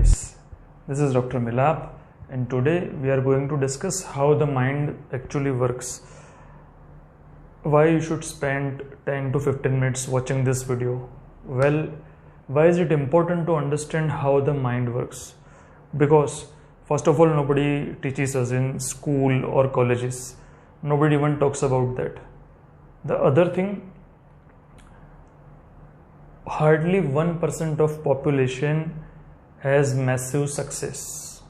guys, this is Dr. Milap, and today we are going to discuss how the mind actually works. Why you should spend 10 to 15 minutes watching this video? Well, why is it important to understand how the mind works? Because first of all, nobody teaches us in school or colleges. Nobody even talks about that. The other thing, hardly 1% of population has massive success.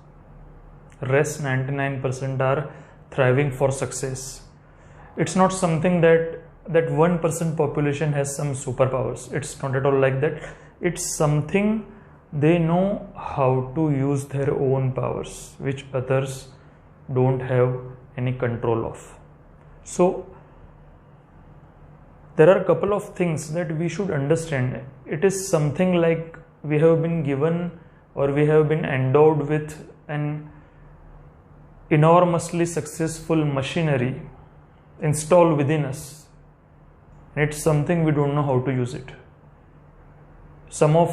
Rest 99% are thriving for success. It's not something that 1% population has some superpowers. It's not at all like that. It's something they know how to use their own powers, which others don't have any control of. So there are a couple of things that we should understand. It is something like we have been given or we have been endowed with an enormously successful machinery installed within us. It's something we don't know how to use it. Some of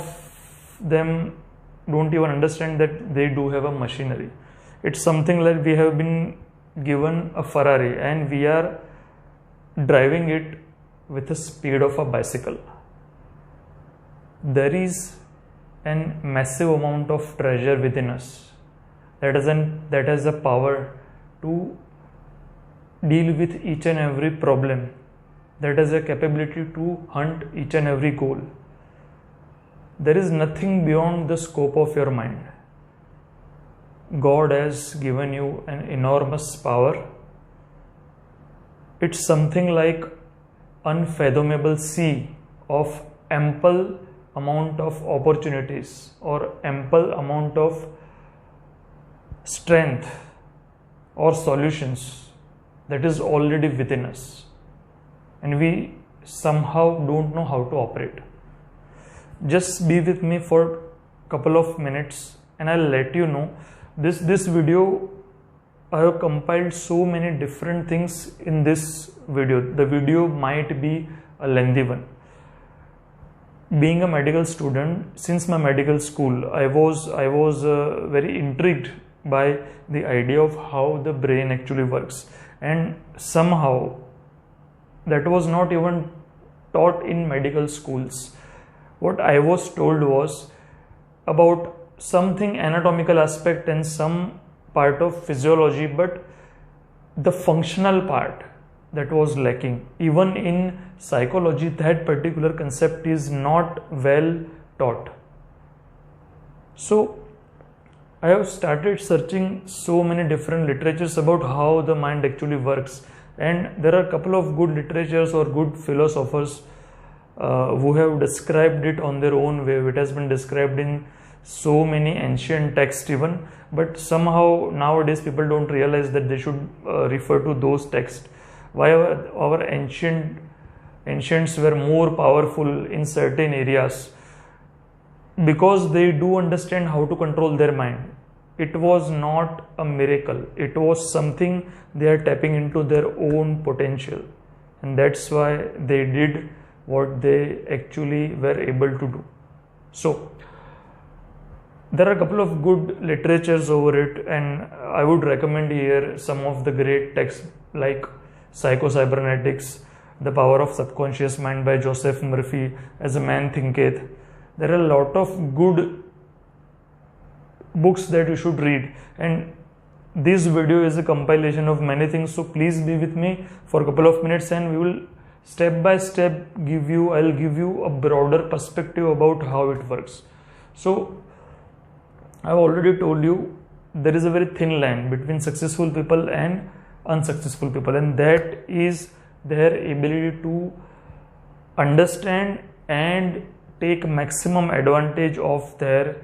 them don't even understand that they do have a machinery. It's something like we have been given a Ferrari and we are driving it with the speed of a bicycle. There is a massive amount of treasure within us that has the power to deal with each and every problem, that has a capability to hunt each and every goal. There is nothing beyond the scope of your mind. God has given you an enormous power. It's something like unfathomable sea of ample amount of opportunities or ample amount of strength or solutions that is already within us, and we somehow don't know how to operate. Just be with me for a couple of minutes and I'll let you know. This video, I have compiled so many different things in this video. The video might be a lengthy one. Being a medical student, since my medical school, I was very intrigued by the idea of how the brain actually works, and somehow that was not even taught in medical schools. What I was told was about something anatomical aspect and some part of physiology, but the functional part, that was lacking. Even in psychology, that particular concept is not well taught. So I have started searching so many different literatures about how the mind actually works, and there are a couple of good literatures or good philosophers who have described it on their own way. It has been described in so many ancient texts even, but somehow nowadays people don't realize that they should refer to those texts. Why our ancients were more powerful in certain areas? Because they do understand how to control their mind. It was not a miracle. It was something they are tapping into their own potential, and that's why they did what they actually were able to do. So there are a couple of good literatures over it, and I would recommend here some of the great texts like Psycho-Cybernetics, The Power of Subconscious Mind by Joseph Murphy, As a Man Thinketh. There are a lot of good books that you should read, and this video is a compilation of many things, so please be with me for a couple of minutes and we will step by step I'll give you a broader perspective about how it works. So I've already told you there is a very thin line between successful people and unsuccessful people, and that is their ability to understand and take maximum advantage of their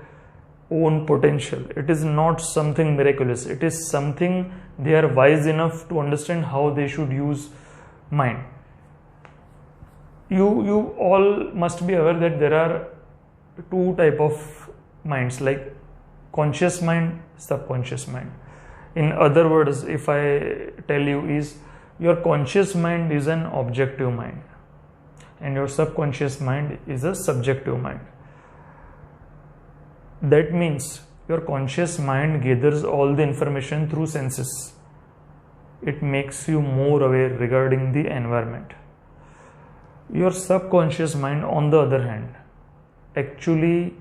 own potential. It is not something miraculous. It is something they are wise enough to understand how they should use mind. You all must be aware that there are two type of minds, like conscious mind, subconscious mind. In other words, if I tell you, is your conscious mind is an objective mind and your subconscious mind is a subjective mind. That means your conscious mind gathers all the information through senses. It makes you more aware regarding the environment. Your subconscious mind, on the other hand, actually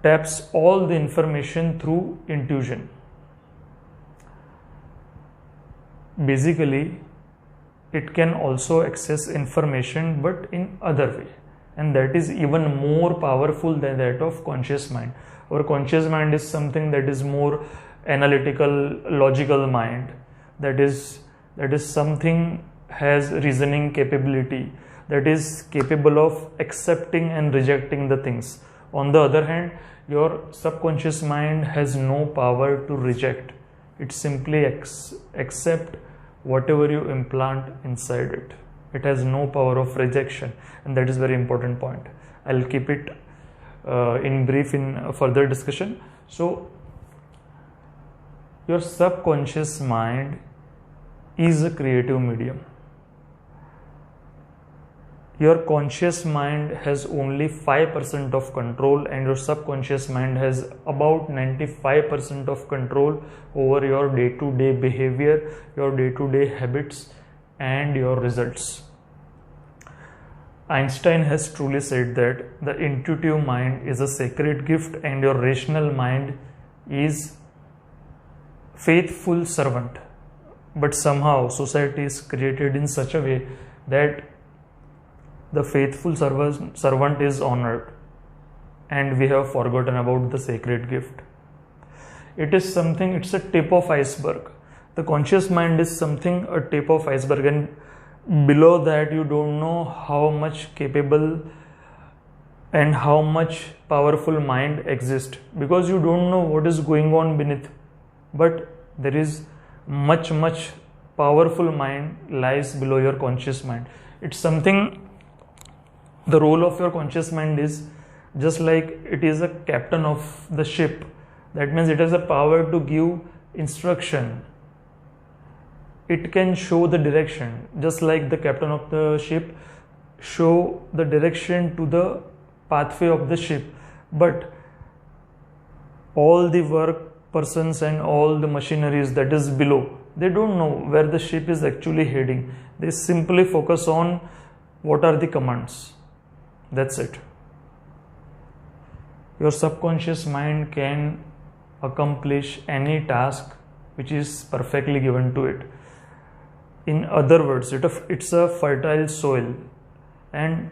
taps all the information through intuition. Basically, it can also access information but in other way, and that is even more powerful than that of conscious mind. Our conscious mind is something that is more analytical, logical mind, that is something has reasoning capability, that is capable of accepting and rejecting the things. On the other hand, your subconscious mind has no power to reject. It simply accept whatever you implant inside it. It has no power of rejection, and that is very important point. I'll keep it in brief in further discussion. So your subconscious mind is a creative medium. Your conscious mind has only 5% of control, and your subconscious mind has about 95% of control over your day-to-day behavior, your day-to-day habits, and your results. Einstein has truly said that the intuitive mind is a sacred gift and your rational mind is faithful servant. But somehow society is created in such a way that the faithful servant is honored, and we have forgotten about the sacred gift. It is something, it's a tip of iceberg. The conscious mind is something, a tip of iceberg, and below that you don't know how much capable and how much powerful mind exists, because you don't know what is going on beneath. But there is much powerful mind lies below your conscious mind. It's something, the role of your conscious mind is just like it is a captain of the ship. That means it has a power to give instruction. It can show the direction, just like the captain of the ship show the direction to the pathway of the ship. But all the work persons and all the machineries that is below, they don't know where the ship is actually heading. They simply focus on what are the commands. That's it. Your subconscious mind can accomplish any task which is perfectly given to it. In other words, it's a fertile soil, and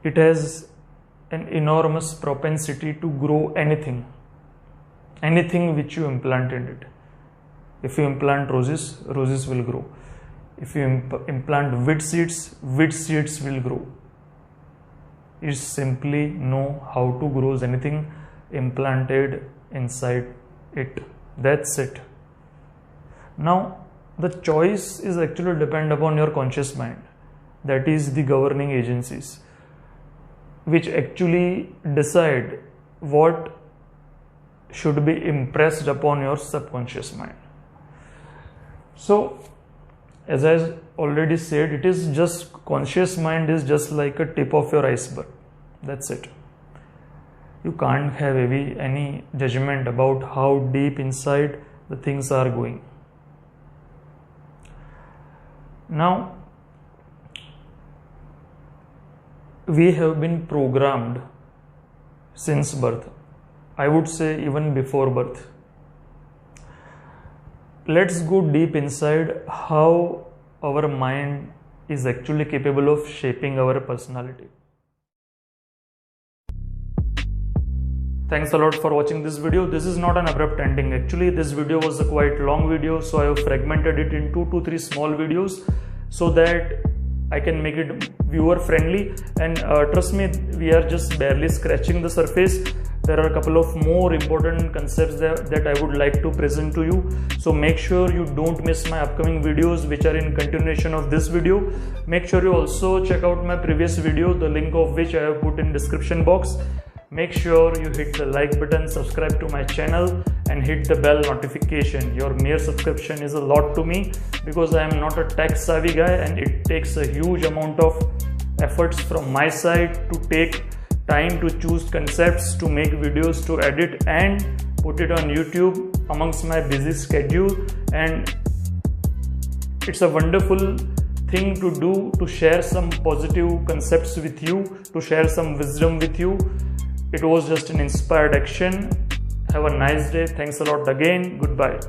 it has an enormous propensity to grow anything which you implant in it. If you implant roses, roses will grow. If you implant wheat seeds will grow. It simply know how to grow anything implanted inside it. That's it. Now, the choice is actually depend upon your conscious mind. That is the governing agencies, which actually decide what should be impressed upon your subconscious mind. So, as I already said, it is just, conscious mind is just like a tip of your iceberg. That's it. You can't have any judgment about how deep inside the things are going. Now, we have been programmed since birth. I would say even before birth. Let's go deep inside how our mind is actually capable of shaping our personality. Thanks a lot for watching this video. This is not an abrupt ending. Actually, this video was a quite long video, so I have fragmented it in 2 to 3 small videos so that I can make it viewer friendly. And trust me, we are just barely scratching the surface. There are a couple of more important concepts that I would like to present to you. So make sure you don't miss my upcoming videos which are in continuation of this video. Make sure you also check out my previous video, the link of which I have put in description box. Make sure you hit the like button, subscribe to my channel and hit the bell notification. Your mere subscription is a lot to me because I am not a tech savvy guy and it takes a huge amount of efforts from my side to take time to choose concepts, to make videos, to edit and put it on YouTube amongst my busy schedule. And it's a wonderful thing to do, to share some positive concepts with you, to share some wisdom with you. It was just an inspired action. Have a nice day. Thanks a lot again. Goodbye.